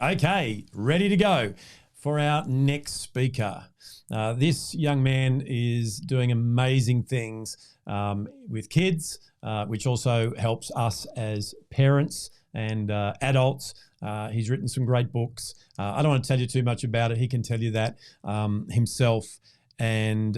Okay, ready to go for our next speaker. This young man is doing amazing things with kids, which also helps us as parents and adults. He's written some great books. I don't want to tell you too much about it. He can tell you that himself and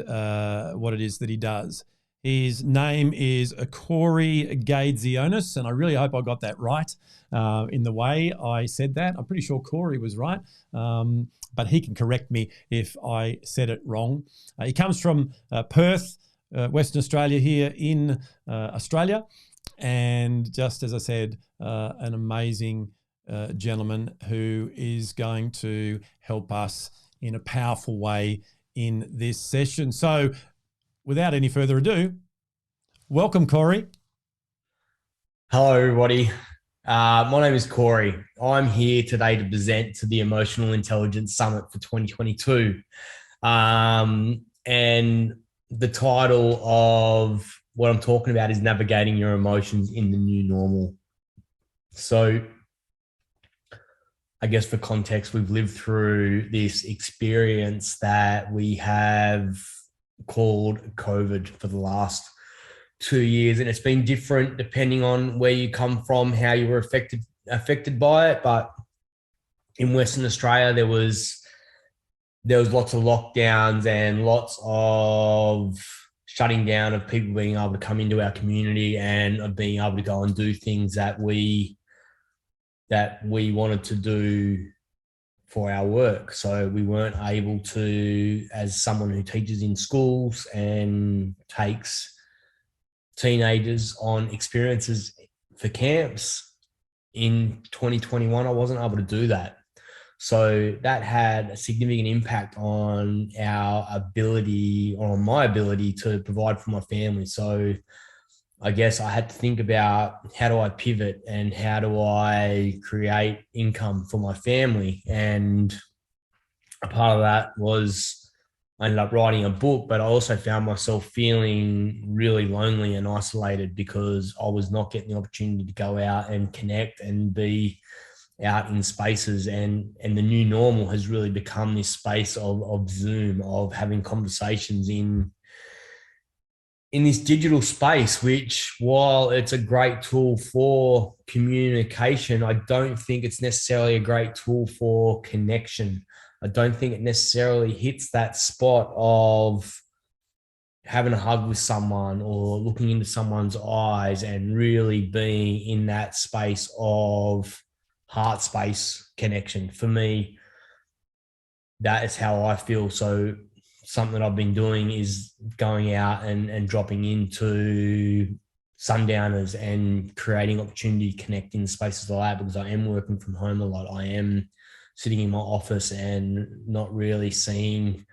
what it is that he does. His name is Corey Gaidzionis, and I really hope I got that right in the way I said that. I'm pretty sure Corey was right, but he can correct me if I said it wrong. He comes from Perth, Western Australia, here in Australia, and just as I said, an amazing gentleman who is going to help us in a powerful way in this session. So without any further ado, welcome, Corey. Hello, everybody. My name is Corey. I'm here today to present to the Emotional Intelligence Summit for 2022. And the title of what I'm talking about is Navigating Your Emotions in the New Normal. So I guess for context, we've lived through this experience that we have called COVID for the last 2 years, and it's been different depending on where you come from, how you were affected by it. But in Western Australia, there was lots of lockdowns and lots of shutting down of people being able to come into our community and of being able to go and do things that we wanted to do for our work. So we weren't able to, as someone who teaches in schools and takes teenagers on experiences for camps in 2021, I wasn't able to do that. So that had a significant impact on our ability, or on my ability to provide for my family. So I guess I had to think about, how do I pivot and how do I create income for my family? And a part of that was I ended up writing a book, but I also found myself feeling really lonely and isolated because I was not getting the opportunity to go out and connect and be out in spaces. And the new normal has really become this space of Zoom, of having conversations in this digital space, which, while it's a great tool for communication, I don't think it's necessarily a great tool for connection. I don't think it necessarily hits that spot of having a hug with someone or looking into someone's eyes and really being in that space of heart space connection. For me, that is how I feel. So something I've been doing is going out and dropping into sundowners and creating opportunity to connect in spaces like that, because I am working from home a lot. I am sitting in my office and not really seeing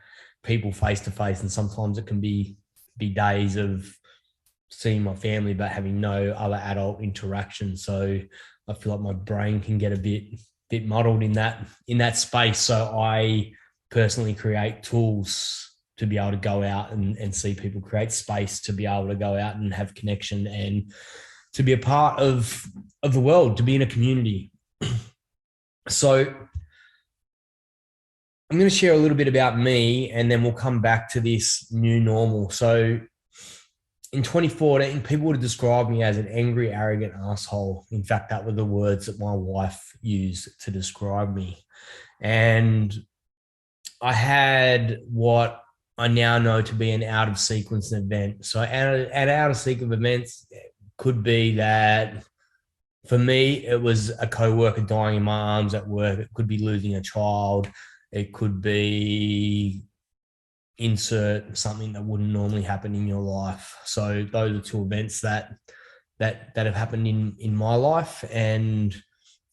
people face to face. And sometimes it can be days of seeing my family, but having no other adult interaction. So I feel like my brain can get a bit muddled in that space. So I personally create tools to be able to go out and see people, create space to be able to go out and have connection and to be a part of the world, to be in a community. So I'm going to share a little bit about me, and then we'll come back to this new normal. So in 2014, people would describe me as an angry, arrogant asshole. In fact, that were the words that my wife used to describe me. And I had what I now know to be an out of sequence event. So an out of sequence events could be that, for me, it was a coworker dying in my arms at work. It could be losing a child. It could be insert something that wouldn't normally happen in your life. So those are two events that have happened in my life. And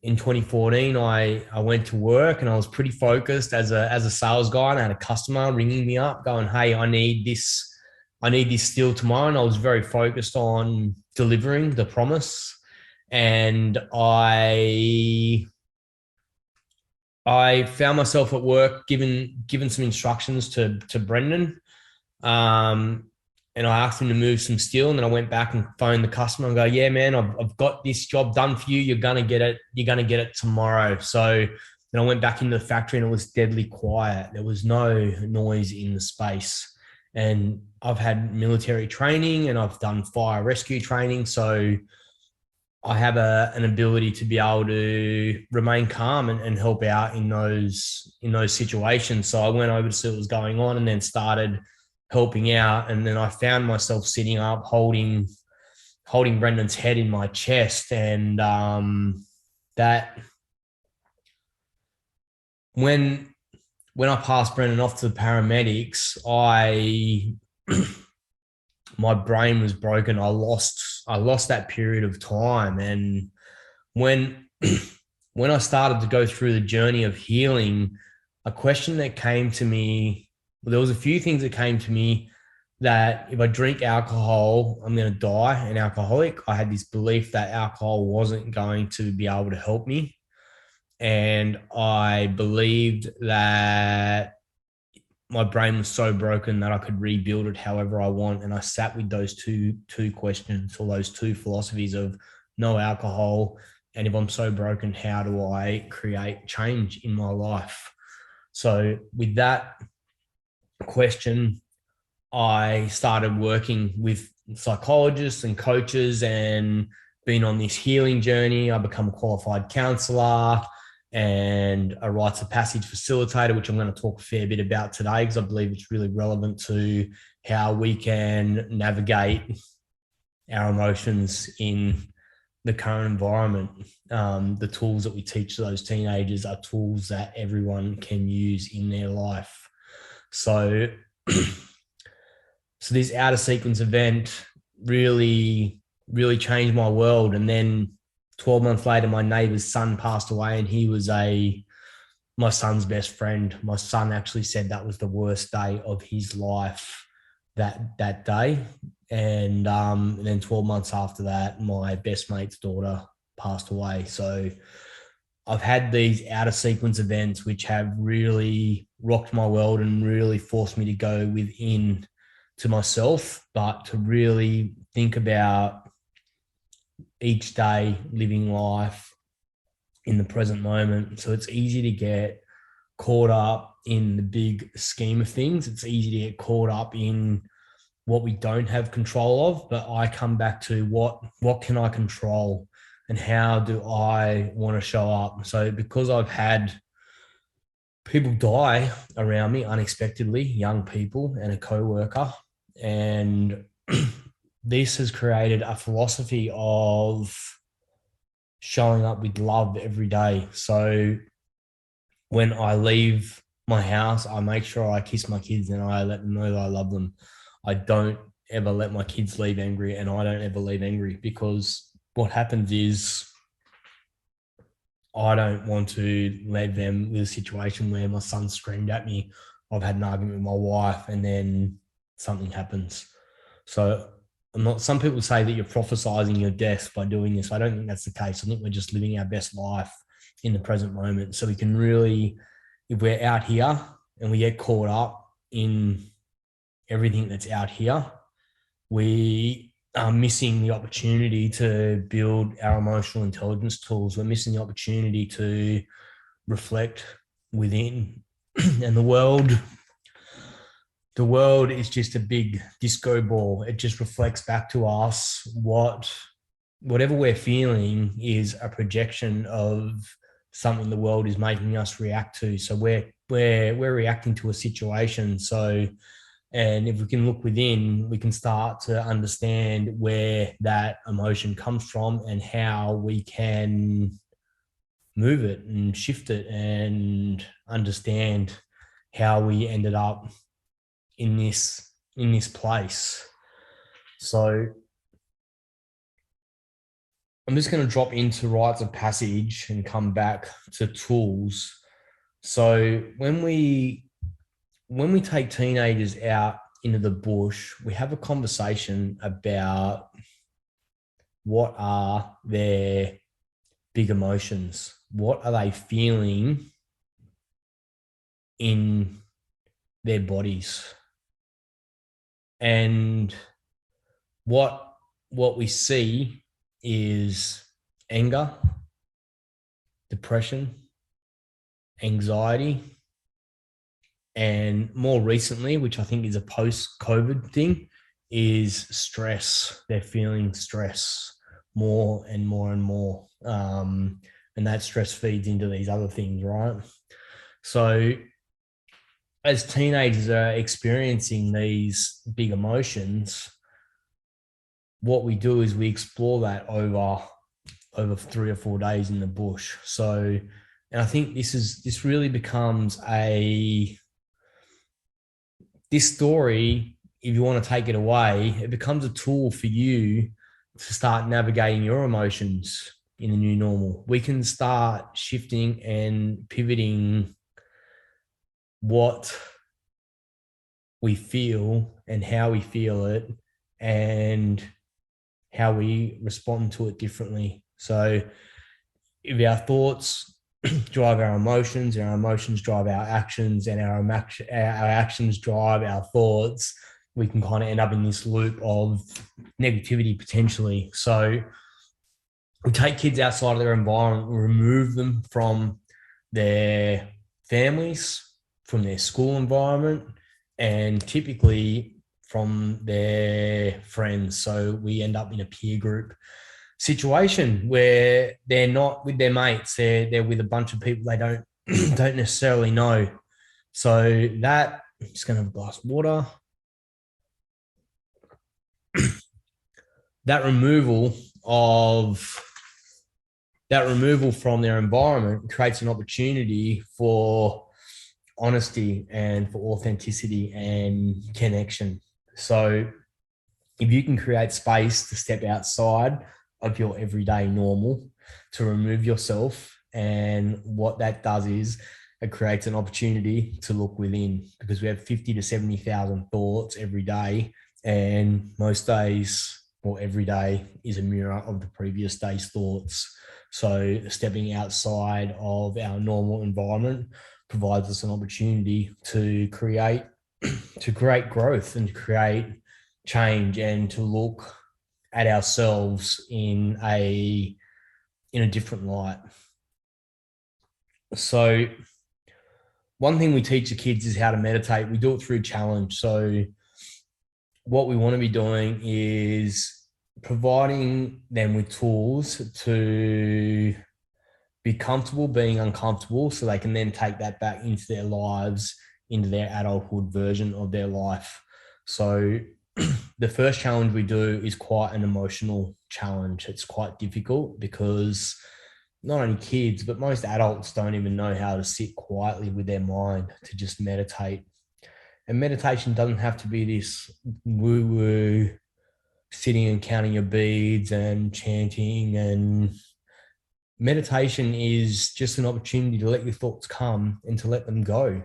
in 2014, I went to work and I was pretty focused as a sales guy, and I had a customer ringing me up going, "Hey, I need this still tomorrow." And I was very focused on delivering the promise. And I found myself at work given some instructions to Brendan. And I asked him to move some steel, and then I went back and phoned the customer and go, "Yeah, man, I've got this job done for you. You're going to get it tomorrow." So Then I went back into the factory and it was deadly quiet. There was no noise in the space. And I've had military training and I've done fire rescue training. So I have an ability to be able to remain calm and help out in those situations. So I went over to see what was going on and then started helping out. And then I found myself sitting up holding Brendan's head in my chest. And that when I passed Brendan off to the paramedics, my brain was broken. I lost that period of time. And when when I started to go through the journey of healing, a question that came to me, well, there was a few things that came to me, that if I drink alcohol, I'm going to die an alcoholic. I had this belief that alcohol wasn't going to be able to help me. And I believed that my brain was so broken that I could rebuild it however I want. And I sat with those two questions, or those two philosophies of no alcohol, and if I'm so broken, how do I create change in my life? So with that question, I started working with psychologists and coaches and been on this healing journey. I become a qualified counselor and a rites of passage facilitator, which I'm going to talk a fair bit about today because I believe it's really relevant to how we can navigate our emotions in the current environment. The tools that we teach those teenagers are tools that everyone can use in their life. So this out of sequence event really, really changed my world. And then 12 months later, my neighbor's son passed away, and he was my son's best friend. My son actually said that was the worst day of his life that day. And then 12 months after that, my best mate's daughter passed away. So I've had these out of sequence events which have really rocked my world and really forced me to go within to myself, but to really think about each day living life in the present moment. So it's easy to get caught up in the big scheme of things. It's easy to get caught up in what we don't have control of, but I come back to what can I control and how do I want to show up? So because I've had people die around me unexpectedly, young people and a co-worker, and this has created a philosophy of showing up with love every day. So when I leave my house, I make sure I kiss my kids and I let them know that I love them. I don't ever let my kids leave angry, and I don't ever leave angry, because what happens is I don't want to leave them with a situation where my son screamed at me. I've had an argument with my wife and then something happens. So some people say that you're prophesizing your death by doing this. I don't think that's the case. I think we're just living our best life in the present moment. So we can really, if we're out here and we get caught up in everything that's out here, we are missing the opportunity to build our emotional intelligence tools. We're missing the opportunity to reflect within. And the world is just a big disco ball. It just reflects back to us whatever we're feeling is a projection of something the world is making us react to. So we're reacting to a situation. So, and if we can look within, we can start to understand where that emotion comes from and how we can move it and shift it and understand how we ended up in this place. So I'm just going to drop into rites of passage and come back to tools. So when we take teenagers out into the bush, we have a conversation about what are their big emotions? What are they feeling in their bodies? And what we see is anger, depression, anxiety, and more recently, which I think is a post-COVID thing, is stress. They're feeling stress more and more and more. And that stress feeds into these other things, right? So as teenagers are experiencing these big emotions, what we do is we explore that over 3 or 4 days in the bush. So, and I think this really becomes this story, if you want to take it away, it becomes a tool for you to start navigating your emotions in the new normal. We can start shifting and pivoting what we feel and how we feel it and how we respond to it differently. So if our thoughts drive our emotions drive our actions, and our actions drive our thoughts, we can kind of end up in this loop of negativity potentially. So we take kids outside of their environment, remove them from their families, from their school environment, and typically from their friends. So we end up in a peer group situation where they're not with their mates, they're with a bunch of people they don't don't necessarily know. So that, I'm just gonna have a glass of water. that removal from their environment creates an opportunity for honesty and for authenticity and connection. So if you can create space to step outside of your everyday normal, to remove yourself, and what that does is it creates an opportunity to look within, because we have 50 to 70,000 thoughts every day, and most days, or every day, is a mirror of the previous day's thoughts. So stepping outside of our normal environment provides us an opportunity to create growth and to create change, and to look at ourselves in a different light. So one thing we teach the kids is how to meditate. We do it through challenge. So what we want to be doing is providing them with tools to be comfortable being uncomfortable, so they can then take that back into their lives, into their adulthood version of their life. So the first challenge we do is quite an emotional challenge. It's quite difficult because not only kids, but most adults don't even know how to sit quietly with their mind to just meditate. And meditation doesn't have to be this woo-woo sitting and counting your beads and chanting. And meditation is just an opportunity to let your thoughts come and to let them go,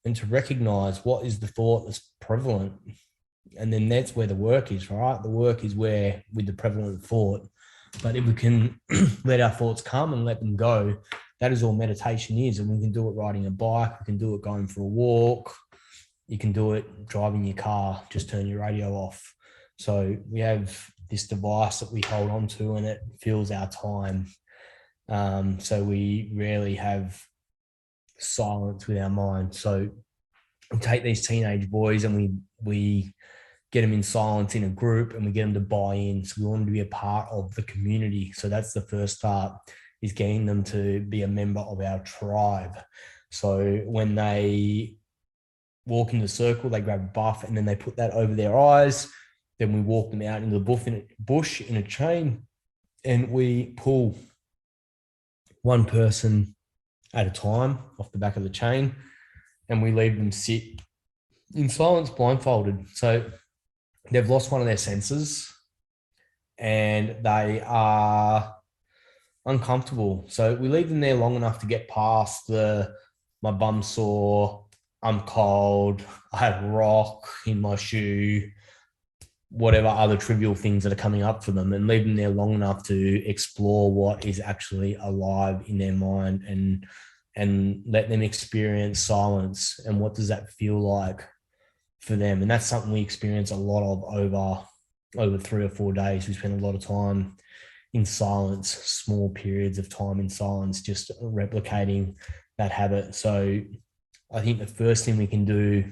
and to recognize what is the thought that's prevalent. And then that's where the work is, right? The work is where, with the prevalent thought. But if we can let our thoughts come and let them go, that is all meditation is. And we can do it riding a bike. We can do it going for a walk. You can do it driving your car. Just turn your radio off. So we have this device that we hold on to, and it fills our time. So we rarely have silence with our mind. So we take these teenage boys and we get them in silence in a group, and we get them to buy in. So we want them to be a part of the community. So that's the first start, is getting them to be a member of our tribe. So when they walk in the circle, they grab a buff and then they put that over their eyes. Then we walk them out into the bush in a chain, and we pull one person at a time off the back of the chain, and we leave them sit in silence blindfolded. So they've lost one of their senses and they are uncomfortable. So we leave them there long enough to get past my bum's sore, I'm cold, I have a rock in my shoe, whatever other trivial things that are coming up for them, and leave them there long enough to explore what is actually alive in their mind, and let them experience silence. And what does that feel like for them? And that's something we experience a lot of over 3 or 4 days. We spend a lot of time in silence, small periods of time in silence, just replicating that habit. So I think the first thing we can do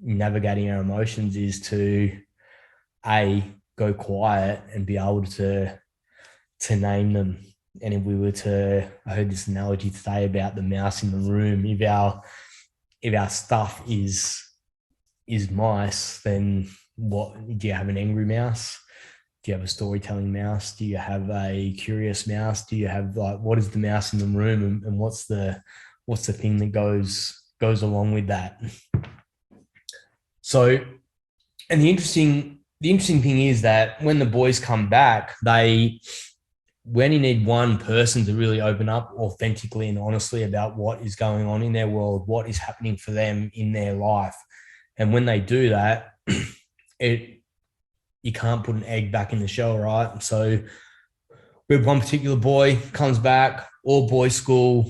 navigating our emotions is to go quiet and be able to name them. And if we were to, I heard this analogy today about the mouse in the room. If our stuff is mice, then what do you have? An angry mouse? Do you have a storytelling mouse? Do you have a curious mouse? Do you have, like, what is the mouse in the room, and what's the thing that goes along with that? So, and the interesting thing is that when the boys come back, when you need one person to really open up authentically and honestly about what is going on in their world, what is happening for them in their life. And when they do that, you can't put an egg back in the shell, right? So we have one particular boy comes back, all boys school,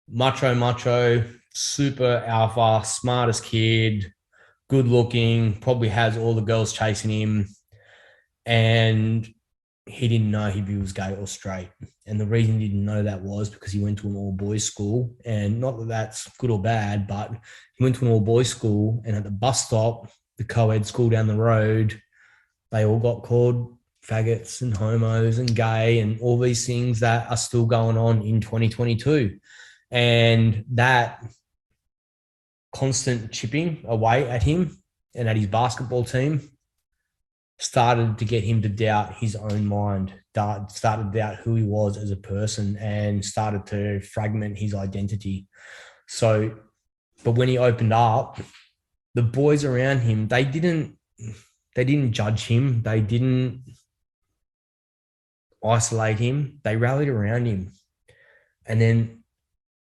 macho, super alpha, smartest kid, good looking, probably has all the girls chasing him. And he didn't know if he was gay or straight. And the reason he didn't know that was because he went to an all-boys school. And not that that's good or bad, but he went to an all-boys school, and at the bus stop, the co-ed school down the road, they all got called faggots and homos and gay and all these things that are still going on in 2022. And that constant chipping away at him and at his basketball team started to get him to doubt his own mind, started to doubt who he was as a person, and started to fragment his identity. So, but when he opened up, the boys around him, they didn't judge him. They didn't isolate him. They rallied around him. And then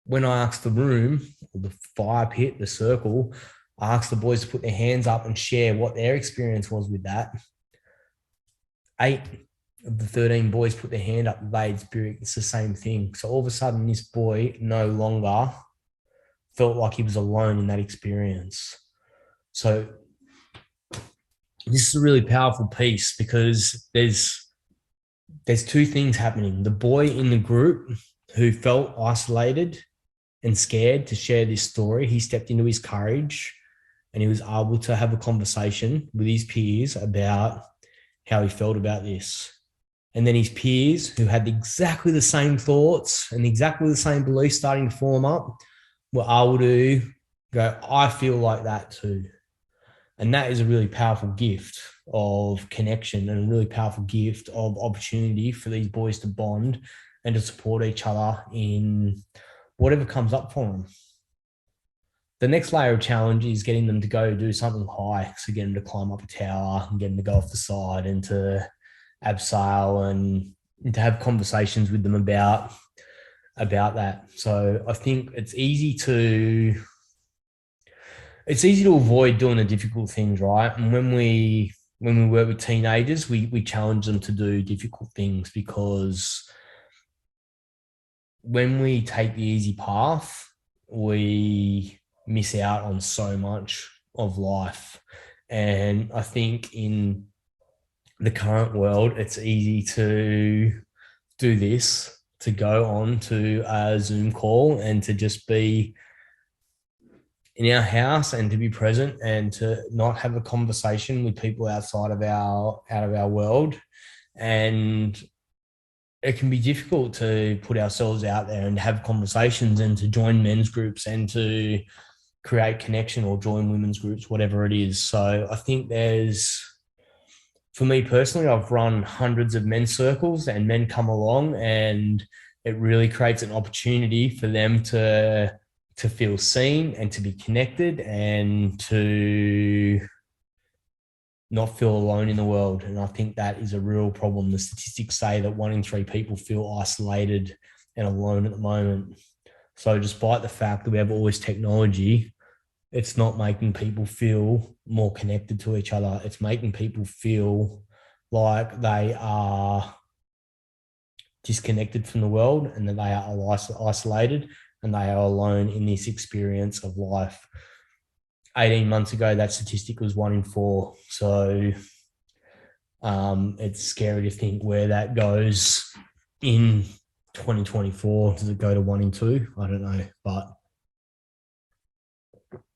when I asked the room, the fire pit, the circle, I asked the boys to put their hands up and share what their experience was with that. 8 of the 13 boys put their hand up. They experienced the same thing. So all of a sudden, this boy no longer felt like he was alone in that experience. So this is a really powerful piece, because there's 2 things happening. The boy in the group who felt isolated and scared to share this story, he stepped into his courage and he was able to have a conversation with his peers about how he felt about this. And then his peers, who had exactly the same thoughts and exactly the same beliefs starting to form up, were able to go, I feel like that too. And that is a really powerful gift of connection and a really powerful gift of opportunity for these boys to bond and to support each other in whatever comes up for them. The next layer of challenge is getting them to go do something high. So getting them to climb up a tower and getting them to go off the side and to abseil and to have conversations with them about that. So I think it's easy to avoid doing the difficult things, right? And when we work with teenagers, we challenge them to do difficult things, because when we take the easy path, we miss out on so much of life. And I think in the current world, it's easy to do this, to go on to a Zoom call and to just be in our house and to be present and to not have a conversation with people outside of our world. And it can be difficult to put ourselves out there and have conversations and to join men's groups and to create connection or join women's groups, whatever it is. So I think for me personally, I've run hundreds of men's circles, and men come along, and it really creates an opportunity for them to feel seen and to be connected and to not feel alone in the world. And I think that is a real problem. The statistics say that 1 in 3 people feel isolated and alone at the moment. So despite the fact that we have all this technology, it's not making people feel more connected to each other. It's making people feel like they are disconnected from the world and that they are isolated and they are alone in this experience of life. 18 months ago, that statistic was 1 in 4. So it's scary to think where that goes in 2024. Does it go to 1 in 2? I don't know. But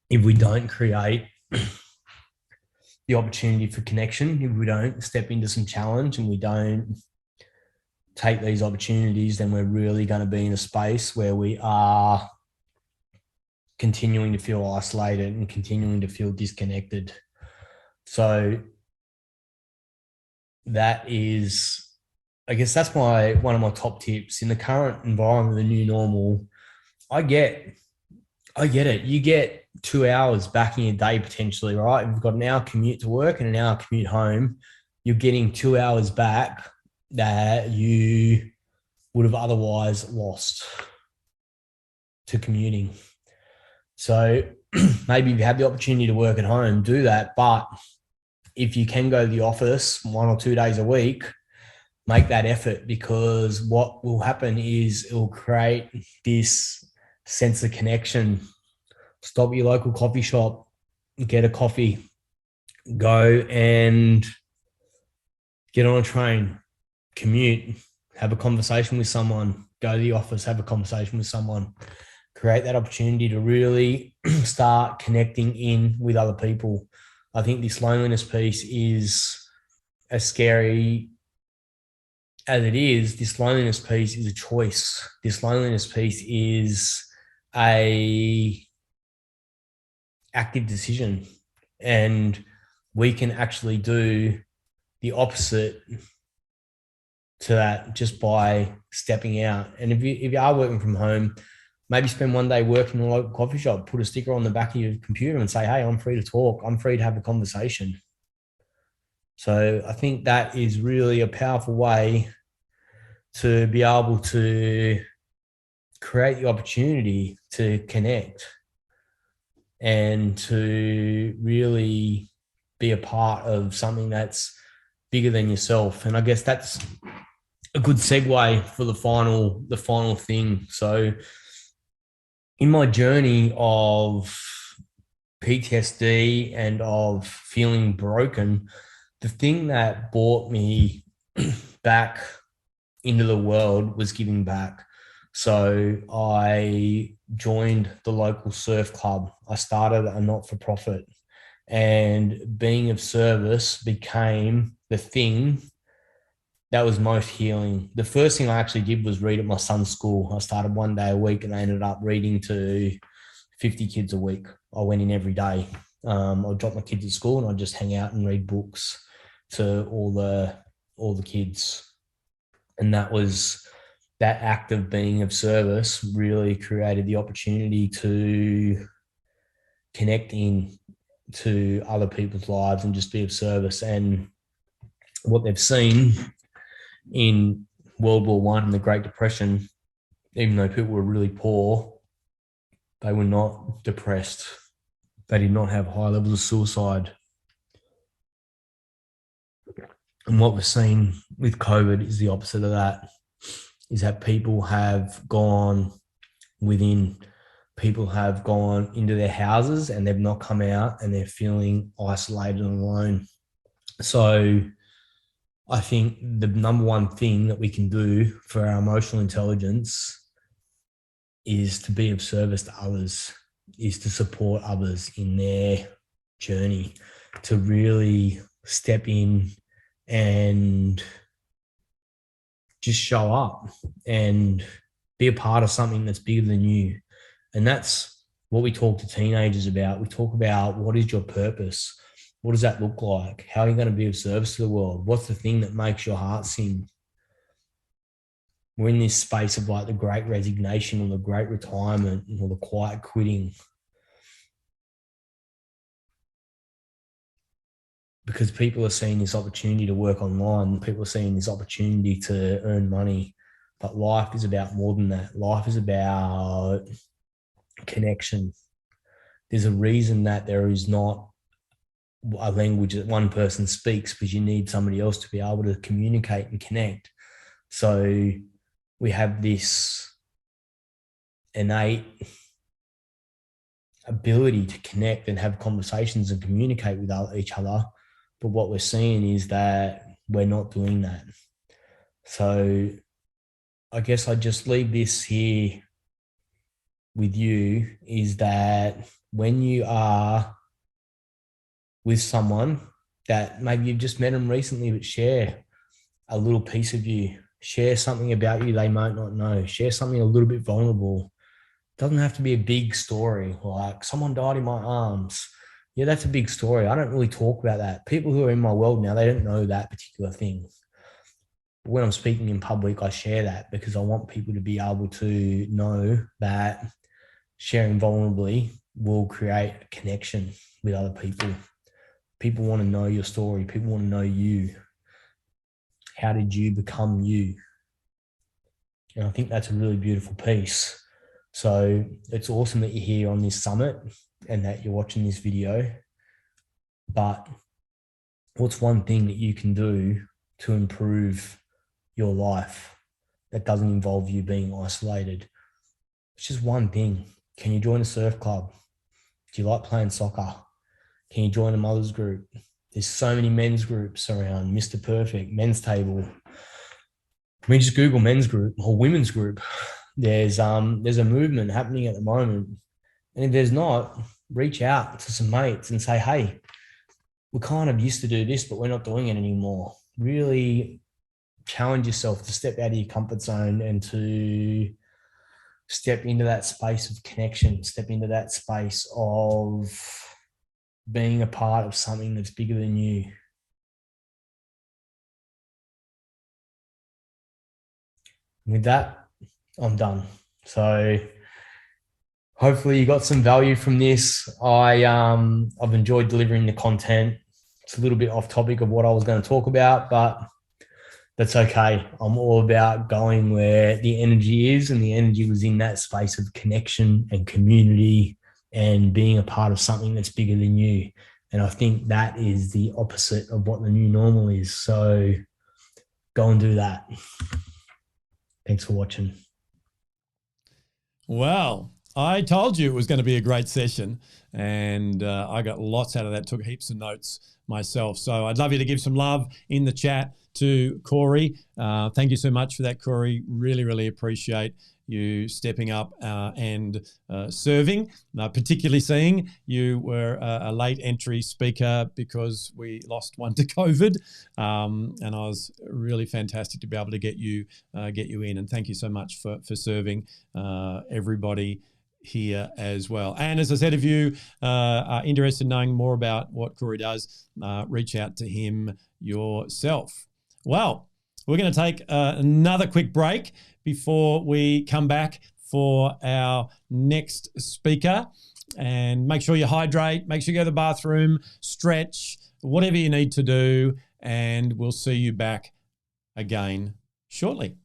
if we don't create the opportunity for connection, if we don't step into some challenge and we don't take these opportunities, then we're really going to be in a space where we are continuing to feel isolated and continuing to feel disconnected. So that is, I guess that's one of my top tips in the current environment, the new normal. I get it. You get 2 hours back in your day potentially, right? If you've got an hour commute to work and an hour commute home, you're getting 2 hours back that you would have otherwise lost to commuting. So maybe if you have the opportunity to work at home, do that. But if you can go to the office 1 or 2 days a week, make that effort, because what will happen is it will create this sense of connection. Stop at your local coffee shop, get a coffee, go and get on a train, commute, have a conversation with someone, go to the office, have a conversation with someone, create that opportunity to really start connecting in with other people. I think this loneliness piece is as scary as it is. This loneliness piece is a choice. This loneliness piece is a active decision, and we can actually do the opposite to that just by stepping out. And if you are working from home, maybe spend one day working in a local coffee shop, put a sticker on the back of your computer and say, hey, I'm free to talk. I'm free to have a conversation. So I think that is really a powerful way to be able to create the opportunity to connect and to really be a part of something that's bigger than yourself. And I guess that's a good segue for the final thing. So in my journey of PTSD and of feeling broken, the thing that brought me back into the world was giving back. So I joined the local surf club. I started a not-for-profit, and being of service became the thing that was most healing. The first thing I actually did was read at my son's school. I started one day a week and I ended up reading to 50 kids a week. I went in every day. I'd drop my kids at school and I'd just hang out and read books to all the kids. And that act of being of service really created the opportunity to connect in to other people's lives and just be of service. And what they've seen in World War I and the Great Depression, even though people were really poor, they were not depressed. They did not have high levels of suicide. And what we're seeing with COVID is the opposite of that, is that people have gone within, people have gone into their houses and they've not come out and they're feeling isolated and alone. So I think the number one thing that we can do for our emotional intelligence is to be of service to others, is to support others in their journey, to really step in and just show up and be a part of something that's bigger than you. And that's what we talk to teenagers about. We talk about, what is your purpose? What does that look like? How are you going to be of service to the world? What's the thing that makes your heart sing? We're in this space of like the great resignation or the great retirement or the quiet quitting, because people are seeing this opportunity to work online. People are seeing this opportunity to earn money. But life is about more than that. Life is about connection. There's a reason that there is not a language that one person speaks, because you need somebody else to be able to communicate and connect. So we have this innate ability to connect and have conversations and communicate with each other. But what we're seeing is that we're not doing that. So I guess I just leave this here with you, is that when you are with someone that maybe you've just met them recently, but share a little piece of you, share something about you they might not know, share something a little bit vulnerable. It doesn't have to be a big story, like someone died in my arms. Yeah, that's a big story. I don't really talk about that. People who are in my world now, they don't know that particular thing. But when I'm speaking in public, I share that because I want people to be able to know that sharing vulnerably will create a connection with other people. People want to know your story. People want to know you. How did you become you? And I think that's a really beautiful piece. So it's awesome that you're here on this summit and that you're watching this video. But what's one thing that you can do to improve your life that doesn't involve you being isolated? It's just one thing. Can you join a surf club? Do you like playing soccer? Can you join a mother's group? There's so many men's groups around, Mr. Perfect, men's table. I mean, just Google men's group or women's group. There's a movement happening at the moment. And if there's not, reach out to some mates and say, hey, we kind of used to do this, but we're not doing it anymore. Really challenge yourself to step out of your comfort zone and to step into that space of connection, step into that space of being a part of something that's bigger than you. With that, I'm done. So hopefully you got some value from this. I've enjoyed delivering the content. It's a little bit off topic of what I was going to talk about, but that's okay. I'm all about going where the energy is, and the energy was in that space of connection and community and being a part of something that's bigger than you. And I think that is the opposite of what the new normal is. So go and do that. Thanks for watching. Well, I told you it was going to be a great session, and I got lots out of that, took heaps of notes myself. So I'd love you to give some love in the chat to Corey. Thank you so much for that, Corey. Really, really appreciate you stepping up and serving, particularly seeing you were a late entry speaker because we lost one to COVID. And I was really fantastic to be able to get you in. And thank you so much for serving everybody here as well. And as I said, if you are interested in knowing more about what Corey does, reach out to him yourself. Well, we're going to take another quick break before we come back for our next speaker. And make sure you hydrate, make sure you go to the bathroom, stretch, whatever you need to do, and we'll see you back again shortly.